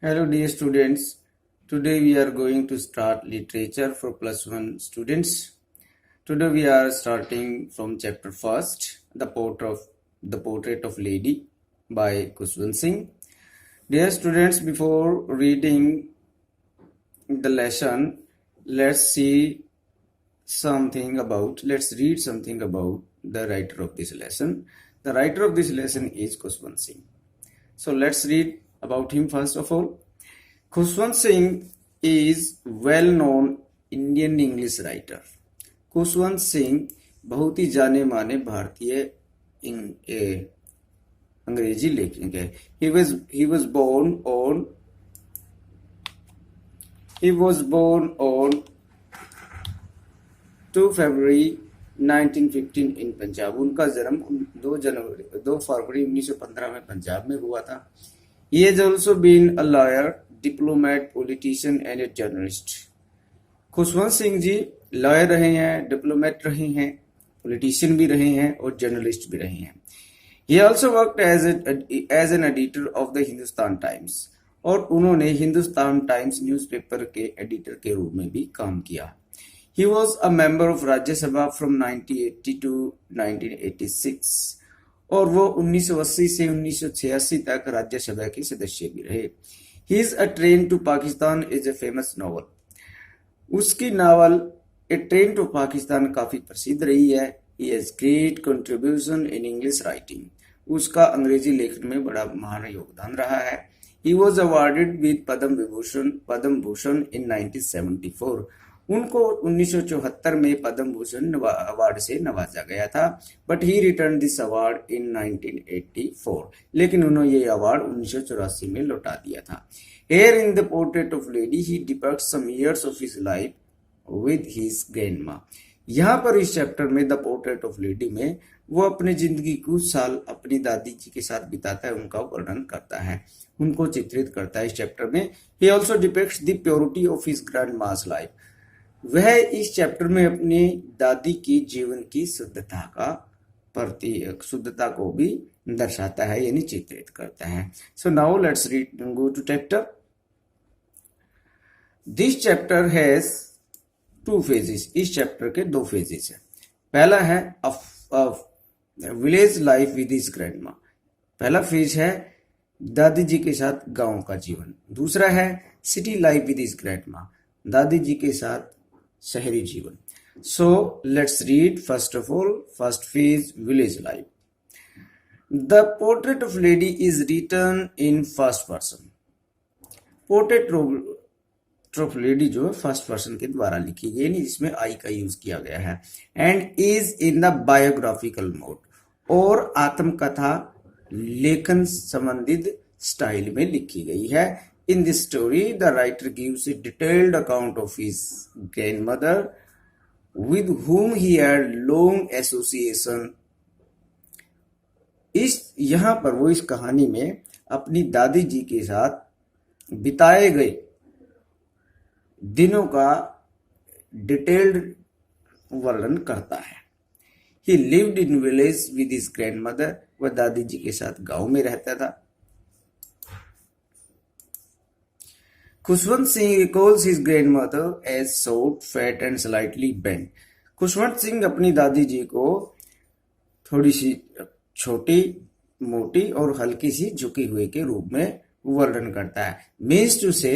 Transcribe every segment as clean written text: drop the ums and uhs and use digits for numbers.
Hello dear students, today we are going to start literature for plus 1 students. Today we are starting from chapter first, the portrait of lady by Kushwant Singh. Dear students, before reading the lesson, let's read something about the writer of this lesson. The writer of this lesson is Kushwant Singh. So let's read about him first of all. Kushwant Singh is well-known Indian English writer. Khushwant Singh बहुत ही जाने माने भारतीय अंग्रेजी लेखक है. He was born on 2 February 1915 in Punjab. उनका जन्म 2 फरवरी 1915 में पंजाब में हुआ था. He has also been a lawyer, diplomat, politician and a journalist. Khushwant Singh ji lawyer रहे हैं, डिप्लोमेट रहे हैं, पॉलिटिशियन भी रहे हैं और जर्नलिस्ट भी रहे हैं. He also worked as an editor of the Hindustan Times और उन्होंने हिंदुस्तान टाइम्स न्यूज़पेपर के एडिटर के रूप में भी काम किया. He was a member of Rajya Sabha from 1980 to 1986 और वो 1980 से 1986 तक राज्यसभा के सदस्य भी रहे. His A Train to Pakistan is a famous novel. उसकी novel a train to Pakistan काफी प्रसिद्ध रही है. He has great contribution in English writing. उसका अंग्रेजी लेखन में बड़ा महान योगदान रहा है. He was awarded with Padma Bhushan in 1974. उनको 1974 में पद्म भूषण अवार्ड से नवाजा गया था. But he return this award in 1984. लेकिन उन्होंने ये अवार्ड 1984 में लौटा दिया था. Here in the portrait of lady he depicts some years of his life with his grandma. यहाँ पर इस चैप्टर में द पोर्ट्रेट ऑफ लेडी में वो अपने जिंदगी कुछ साल अपनी दादी जी के साथ बिताता है, उनका वर्णन करता है, उनको चित्रित करता है इस चैप्टर में. He also depicts the purity of his grandma's life. वह इस चैप्टर में अपनी दादी की जीवन की शुद्धता को भी दर्शाता है यानी चित्रित करता है. So now let's go to chapter. This chapter has 2 phases. इस चैप्टर के 2 phases हैं. पहला है village life with his grandma. पहला फेज है दादी जी के साथ गांव का जीवन. दूसरा है city life with his grandma, दादी जी के साथ शहरी जीवन. So let's read first of all first phase village life. The portrait of lady is written in first person. Portrait of lady जो है फर्स्ट पर्सन के द्वारा लिखी गई, जिसमें आई का यूज किया गया है. And is in the biographical mode और आत्मकथा लेखन संबंधित स्टाइल में लिखी गई है. In this story the writer gives A detailed account of his grandmother with whom he had long association. यहाँ पर वो इस कहानी में अपनी दादी जी के साथ बिताए गए दिनों का डिटेल्ड वर्णन करता है. He lived in village with his grandmother. वह दादी जी के साथ गांव में रहता था. Khushwant Singh recalls his grandmother as short, fat and slightly bent. Khushwant Singh अपनी दादी जी को थोड़ी सी छोटी, मोटी और हल्की सी झुकी हुई के रूप में वर्णन करता है. मीन्स टू से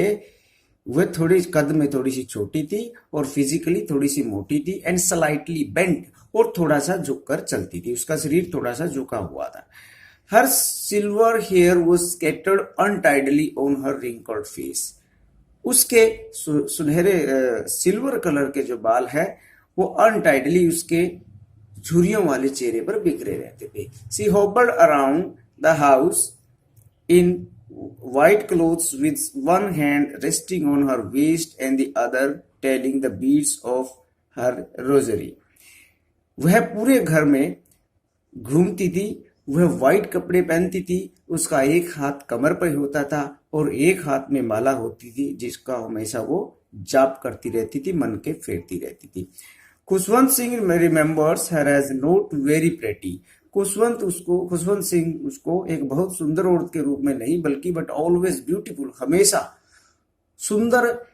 वह थोड़ी कद में थोड़ी सी छोटी थी और फिजिकली थोड़ी सी मोटी थी. एंड स्लाइटली बेंट और थोड़ा सा झुककर चलती थी, उसका शरीर थोड़ा सा झुका हुआ था. Her silver hair was scattered untidily on her wrinkled face. उसके सुनहरे सिल्वर कलर के जो बाल है वो अनटाइडली उसके झुर्रियों वाले चेहरे पर बिखरे रहते थे. She hobbled around the house in white clothes with one hand resting on her waist and the other telling the beads of her rosary. वह पूरे घर में घूमती थी. वह व्हाइट कपड़े पहनती थी. उसका एक हाथ कमर पर होता था और एक हाथ में माला होती थी जिसका हमेशा वो जाप करती रहती थी, मन के फेरती रहती थी. Khushwant Singh remembers her as not very pretty. Khushwant Singh उसको एक बहुत सुंदर औरत के रूप में नहीं बल्कि बट ऑलवेज ब्यूटीफुल, हमेशा सुंदर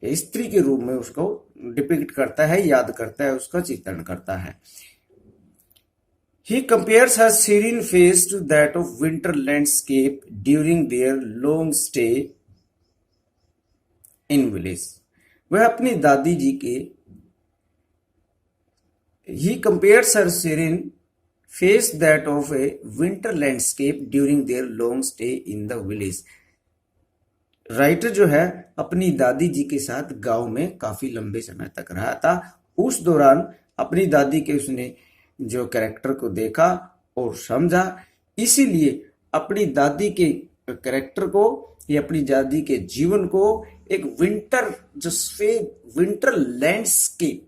स्त्री के रूप में उसको डिपिक्ट करता है, याद करता है, उसका चित्रण करता है। He compares her serene face to that of winter landscape during their long stay in village. वह अपनी दादी जी के He compares her serene face that of a winter landscape during their long stay in the village. Writer जो है अपनी दादी जी के साथ गांव में काफी लंबे समय तक रहा था। उस दौरान अपनी दादी के उसने जो कैरेक्टर को देखा और समझा, इसीलिए अपनी दादी के कैरेक्टर को या अपनी दादी के जीवन को एक विंटर लैंडस्केप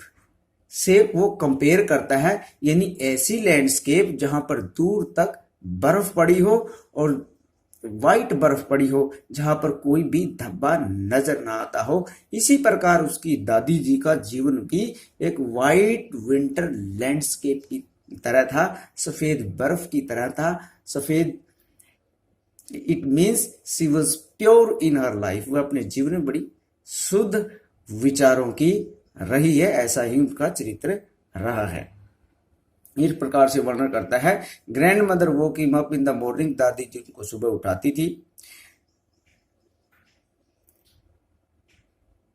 से वो कंपेयर करता है, यानी ऐसी लैंडस्केप जहां पर दूर तक बर्फ पड़ी हो और वाइट बर्फ पड़ी हो, जहां पर कोई भी धब्बा नजर ना आता हो। इसी प्रकार उसकी दादी जी का जीवन भी एक वाइट विंटर लैंडस्केप की तरह था, सफेद बर्फ की तरह था। सफेद, it means she was pure in her life. वह अपने जीवन में बड़ी शुद्ध विचारों की रही है, ऐसा ही उनका चरित्र रहा है। इस प्रकार से वर्णन करता है। Grand mother woke him up in the morning, दादी जी को सुबह उठाती थी।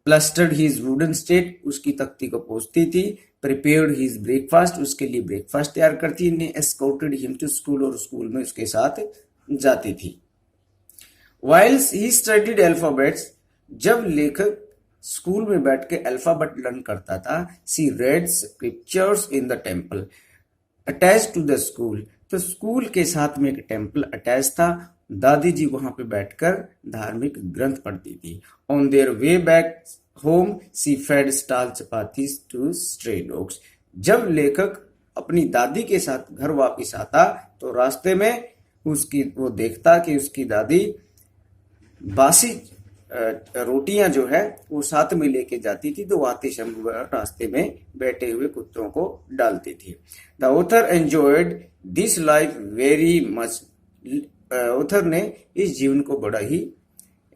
प्लास्टर्ड हिज वुडन स्टेट, उसकी तख्ती को पोंछती थी। प्रिपेयर्ड हिज ब्रेकफास्ट, उसके लिए ब्रेकफास्ट तैयार करती। ने एस्कॉर्टेड हिम टू स्कूल, और स्कूल में उसके साथ जाती थी। वाइल्स ही स्टडीड अल्फाबेट्स, जब लेखक स्कूल में बैठ के अल्फाबेट लर्न करता था। She read scriptures in the temple attached to the school, तो स्कूल के साथ में एक टेम्पल अटैच था। दादी जी वहां पे बैठकर धार्मिक ग्रंथ पढ़ती थी। On their way back home she fed stale chapatis to stray dogs, जब लेखक अपनी दादी के साथ घर वापिस आता तो रास्ते में वो देखता कि उसकी दादी बासी रोटियां जो है वो साथ में लेके जाती थी, तो आते समय रास्ते में बैठे हुए कुत्तों को डालती थी। The author enjoyed this life very much, author ने इस जीवन को बड़ा ही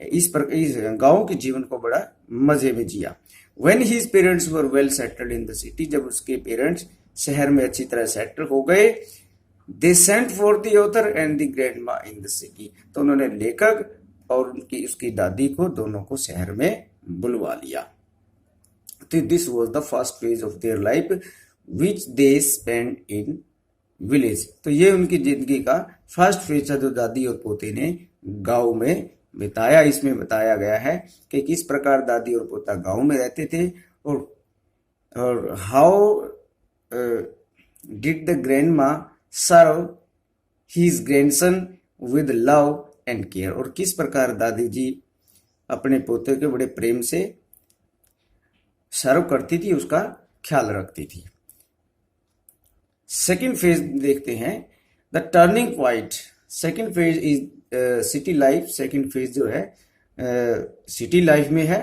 इस गांव के जीवन को बड़ा मजे में जिया। When his parents were well settled in the city, जब उसके पेरेंट्स शहर में अच्छी तरह सेटल हो गए। They sent for the author and the grandma in the city, तो उन्होंने लेखक और उसकी दादी को दोनों को शहर में बुलवा लिया। तो this was the first phase of their life which they spend in village, तो ये उनकी जिंदगी का फर्स्ट फेज था जो दादी और पोते ने गांव में बिताया। इसमें बताया गया है कि किस प्रकार दादी और पोता गांव में रहते थे और how did the grandma serve his grandson with love and care, और किस प्रकार दादी जी अपने पोते के बड़े प्रेम से सर्व करती थी, उसका ख्याल रखती थी। सेकंड फेज देखते हैं, the turning point. Second phase is city life. Second phase जो है सिटी लाइफ में है।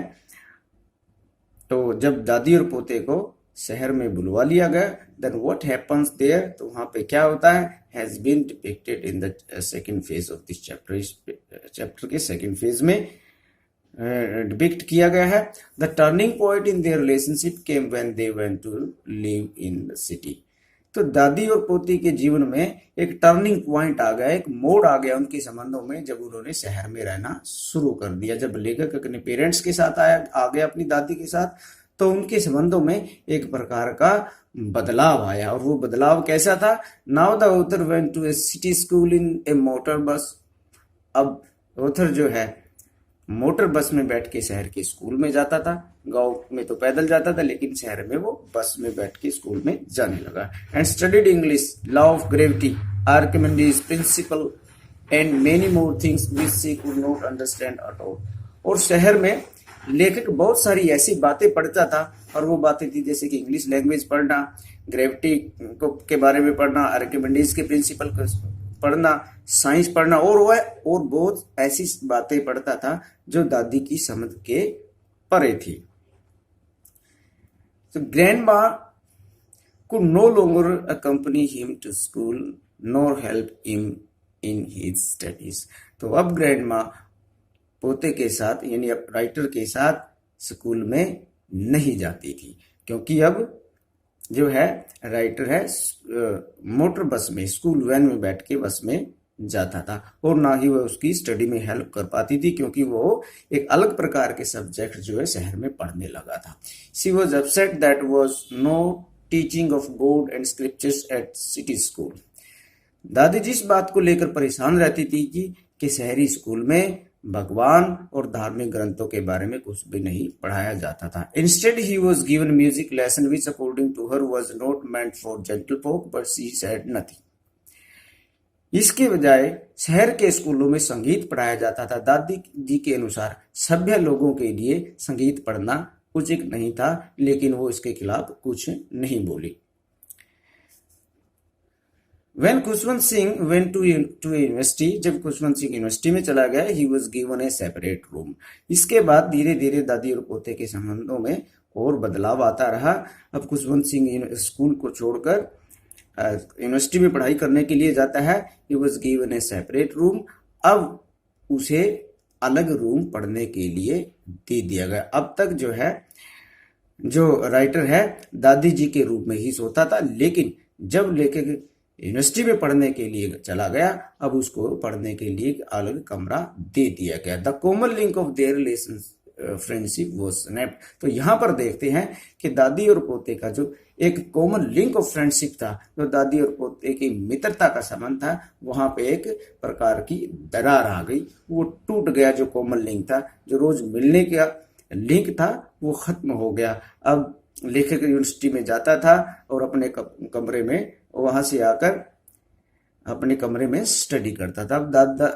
तो जब दादी और पोते को शहर में बुलवा लिया गया, देन व्हाट हैपेंस देयर, तो वहां पे क्या होता है, has been depicted in the second phase of this chapter. इस चैप्टर के सेकंड फेज में डिपिक्ट किया गया है। The turning point in their relationship came when they went to live in the city, तो दादी और पोती के जीवन में एक टर्निंग पॉइंट आ गया, एक मोड़ आ गया उनके संबंधों में जब उन्होंने शहर में रहना शुरू कर दिया। जब लेखक अपने पेरेंट्स के साथ आ गया अपनी दादी के साथ, तो उनके संबंधों में एक प्रकार का बदलाव आया। और वो बदलाव कैसा था, now the author went to a city school in a motor bus, अब ऑथर जो है मोटर बस में बैठ के शहर के स्कूल में जाता था। गांव में तो पैदल जाता था, लेकिन शहर में वो बस में बैठ के स्कूल में जाने लगा। And studied English, law of gravity, Archimedes principal and many more things which she could not understand at all, और शहर में लेखक बहुत सारी ऐसी बातें पढ़ता था, और वो बातें थी जैसे कि इंग्लिश लैंग्वेज पढ़ना, ग्रेविटी के बारे में पढ़ना, आर्किमिडीज के प्रिंसिपल पढ़ना, साइंस पढ़ना, और बहुत ऐसी बातें पढ़ता था जो दादी की समझ के परे थी। तो grandma could no longer accompany him to school nor help him in his studies. तो अब ग्रैंड माँ पोते के साथ यानी राइटर के साथ स्कूल में नहीं जाती थी, क्योंकि अब जो है राइटर है मोटर बस में, स्कूल वैन में बैठ के बस में जाता था, और ना ही वह उसकी स्टडी में हेल्प कर पाती थी, क्योंकि वो एक अलग प्रकार के सब्जेक्ट जो है शहर में पढ़ने लगा था. She was upset that was no teaching of God and scriptures at city school. दादी जी इस बात को लेकर परेशान रहती थी कि शहरी स्कूल में भगवान और धार्मिक ग्रंथों के बारे में कुछ भी नहीं पढ़ाया जाता था. Instead he was given music lesson which according to her was not meant for gentle folk, but she said nothing. इसके बजाय शहर के स्कूलों में संगीत पढ़ाया जाता था. दादी जी के अनुसार सभ्य लोगों के लिए संगीत पढ़ना उचित नहीं था, लेकिन वो इसके खिलाफ कुछ नहीं बोली. When Khushwant Singh went to university, जब खुशवंत सिंह यूनिवर्सिटी में चला गया, he was given a separate room. इसके बाद धीरे धीरे दादी और पोते के संबंधों में और बदलाव आता रहा. अब खुशवंत सिंह स्कूल को छोड़कर यूनिवर्सिटी में पढ़ाई करने के लिए जाता है. he was given a separate room. अब उसे अलग रूम पढ़ने के लिए दे दिया गया. अब तक जो है जो राइटर है दादी जी के रूप में ही सोता था, लेकिन जब लेके यूनिवर्सिटी में पढ़ने के लिए चला गया, अब उसको पढ़ने के लिए अलग कमरा दे दिया गया. The common link of their relation friendship was snapped. तो यहाँ पर देखते हैं कि दादी और पोते का जो एक कॉमन लिंक ऑफ फ्रेंडशिप था, जो दादी और पोते की मित्रता का संबंध था, वहां पे एक प्रकार की दरार आ गई, वो टूट गया. जो कॉमन लिंक था, जो रोज मिलने का लिंक था, वो खत्म हो गया. अब लेखक यूनिवर्सिटी में जाता था और अपने कमरे में वहां से आकर अपने कमरे में स्टडी करता था. अब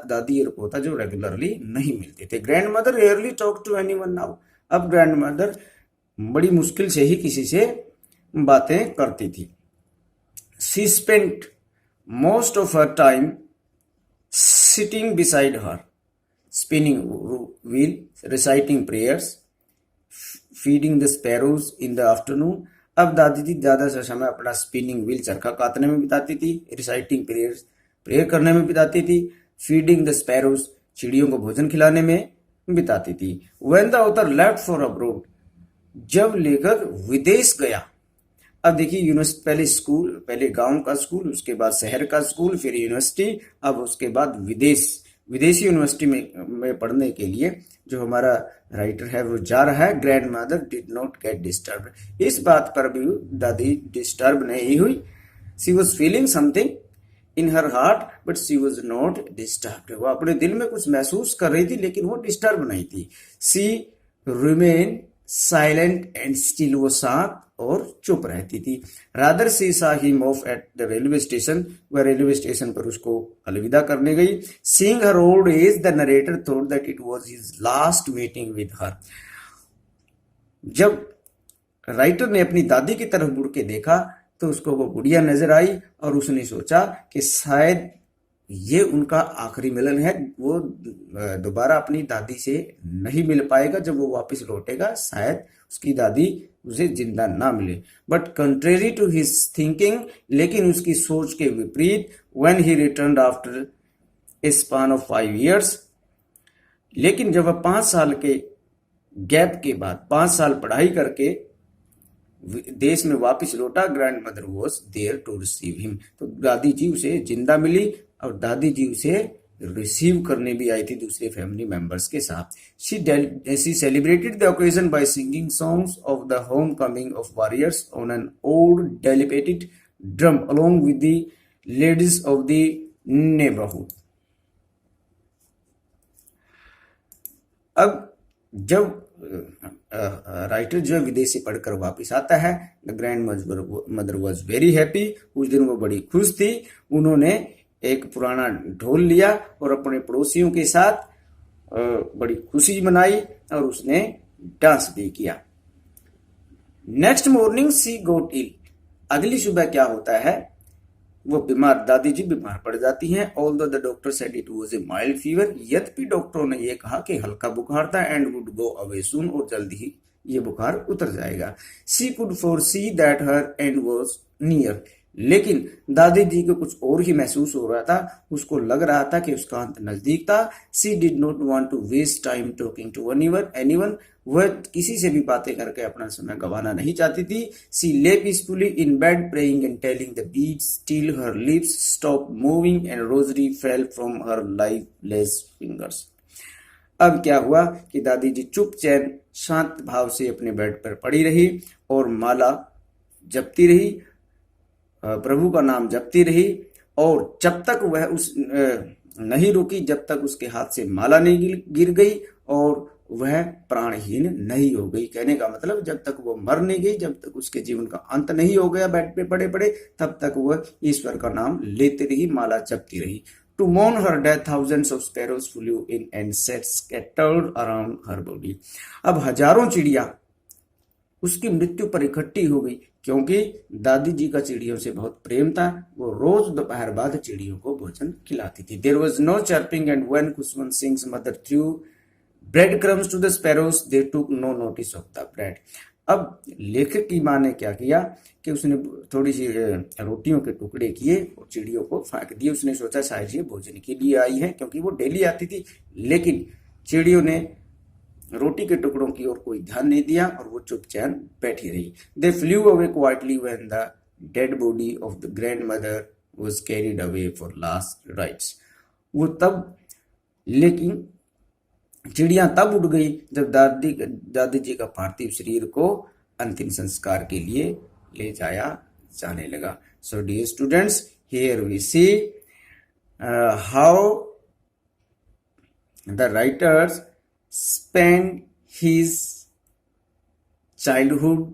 दादी और पोता जो रेगुलरली नहीं मिलते थे. Grandmother rarely talk to anyone now. अब ग्रैंड मदर बड़ी मुश्किल से ही किसी से बातें करती थी. She spent most of her time sitting beside her, spinning wheel, reciting prayers, feeding the sparrows in the afternoon. अब दादी जी ज्यादा से समय अपना स्पिनिंग व्हील, चरखा काटने में बिताती थी, रिसाइटिंग प्रेयर करने में बिताती थी, फीडिंग द स्पैरोज, चिड़ियों को भोजन खिलाने में बिताती थी. When the author left for abroad, जब लेखक विदेश गया. अब देखिए यूनिवर्सिटी, पहले स्कूल, पहले गांव का स्कूल, उसके बाद शहर का स्कूल, फिर यूनिवर्सिटी, अब उसके बाद विदेशी यूनिवर्सिटी में पढ़ने के लिए जो हमारा राइटर है वो जा रहा है. Grand mother did not get disturb. इस बात पर भी दादी डिस्टर्ब नहीं हुई. She was feeling something in her heart but she was not disturb. वो अपने दिल में कुछ महसूस कर रही थी, लेकिन वो डिस्टर्ब नहीं थी. She remain silent and still. वो शांत और चुप रहती थी. रादर शी सा him of at the railway station. वह रेलवे स्टेशन पर उसको अलविदा करने गई. Seeing her old age, the narrator thought that it was his last meeting with her. जब राइटर ने अपनी दादी की तरफ मुड़ के देखा तो उसको वो बुढ़िया नजर आई और उसने सोचा कि शायद ये उनका आखिरी मिलन है. वो दोबारा अपनी दादी से नहीं मिल पाएगा. जब वो वापस लौटेगा शायद उसकी दादी उसे जिंदा ना मिले. But contrary to his thinking, लेकिन उसकी सोच के विपरीत, when he returned after a span of 5 years, लेकिन जब वह 5 साल के गैप के बाद 5 साल पढ़ाई करके देश में वापस लौटा, grandmother was there to receive him. तो दादी जी उसे जिंदा मिली और दादी जी उसे रिसीव करने भी आई थी दूसरे फैमिली मेंबर्स के साथ. She celebrated the occasion by singing songs of the homecoming of warriors on an old dilapidated drum along with the ladies of the neighbourhood. अब जब राइटर जो विदेश से पढ़कर वापस आता है, the grand mother was very happy. उस दिन वो बड़ी खुश थी. उन्होंने एक पुराना ढोल लिया और अपने पड़ोसियों के साथ बड़ी खुशी मनाई और उसने डांस भी किया. नेक्स्ट मॉर्निंग शी गॉट इल. अगली सुबह क्या होता है, वो बीमार, दादी जी बीमार पड़ जाती हैं. Although the doctor said it was a mild fever, यद्यपि डॉक्टरों ने ये कहा कि हल्का बुखार था, एंड वुड गो अवे सून, और जल्दी ही ये बुखार उतर जाएगा. She could foresee that her and was near, लेकिन दादी जी को कुछ और ही महसूस हो रहा था। उसको लग रहा था कि उसका अंत नजदीक था। She did not want to waste time talking to anyone. वह किसी से भी बातें करके अपना समय गंवाना नहीं चाहती थी। She lay peacefully in bed praying and telling the beads till her lips stop moving and rosary fell from her lifeless fingers. अब क्या हुआ कि दादी जी चुपचाप शांत भाव से अपने बेड पर पड़ी रही और माला जपती रही, प्रभु का नाम जपती रही, और जब तक वह नहीं रुकी, जब तक उसके हाथ से माला नहीं गिर गई और वह प्राणहीन नहीं हो गई। कहने का मतलब जब तक वो मर नहीं गई, जब तक उसके जीवन का अंत नहीं हो गया बेड पे पड़े पड़े, तब तक वह ईश्वर का नाम लेती रही, माला जपती रही। To mourn her death, thousands of sparrows flew in and sat scattered around her body. अब हजारों चिड़िया उसकी मृत्यु पर इकट्ठी हो गई, क्योंकि दादी जी का चिड़ियों से बहुत प्रेम था। वो रोज दोपहर बाद चिड़ियों को भोजन खिलाती थी। There was no chirping and when Kushwan Singh's mother threw breadcrumbs to the sparrows, they took no notice of the bread. अब लेखक की माँ ने क्या किया कि उसने थोड़ी सी रोटियों के टुकड़े किए और चिड़ियों को फेंक दिए। उसने सोचा शायद ये भोजन के लिए आई है, क्योंकि वो डेली आती थी। लेकिन चिड़ियों ने रोटी के टुकड़ों की ओर कोई ध्यान नहीं दिया और वो चुपचाप बैठी रही। दे flu away quietly when the dead body of the grandmother was carried away for last rites. वो तब, लेकिन चिड़िया तब उड़ गई जब दादी जी का पार्थिव शरीर को अंतिम संस्कार के लिए ले जाया जाने लगा। So dear students, here we see how the writers spent his childhood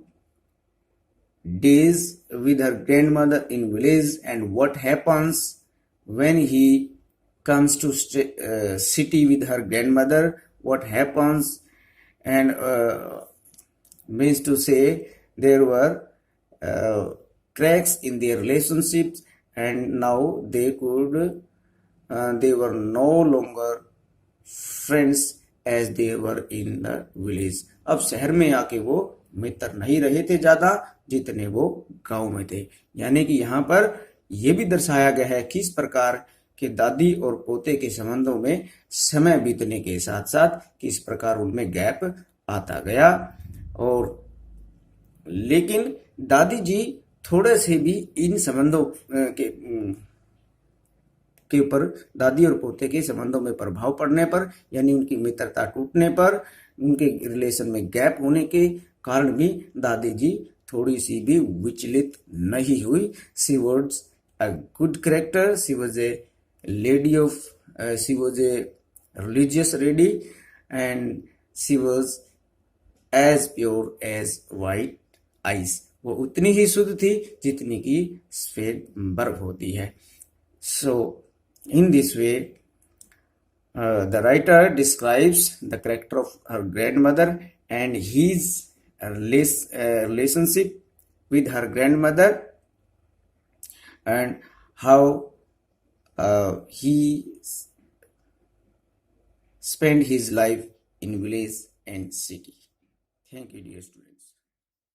days with her grandmother in village and what happens when he comes to city with her grandmother, what happens, and means to say there were cracks in their relationships and now they were no longer friends as they were in the village. अब शहर में आके वो मित्र नहीं रहे थे ज्यादा जितने वो गांव में थे। यानी कि यहाँ पर यह भी दर्शाया गया है किस प्रकार के दादी और पोते के संबंधों में समय बीतने के साथ साथ किस प्रकार उनमें गैप आता गया। और लेकिन दादी जी थोड़े से भी इन संबंधों के ऊपर, दादी और पोते के संबंधों में प्रभाव पड़ने पर, यानी उनकी मित्रता टूटने पर, उनके रिलेशन में गैप होने के कारण भी दादी जी थोड़ी सी भी विचलित नहीं हुई। She was a good character, she was a lady of, she was a religious lady and she was as pure as white ice. वो उतनी ही शुद्ध थी जितनी की सफेद बर्फ होती है। सो in this way, the writer describes the character of her grandmother and his relationship with her grandmother and how he spent his life in village and city. Thank you, dear students.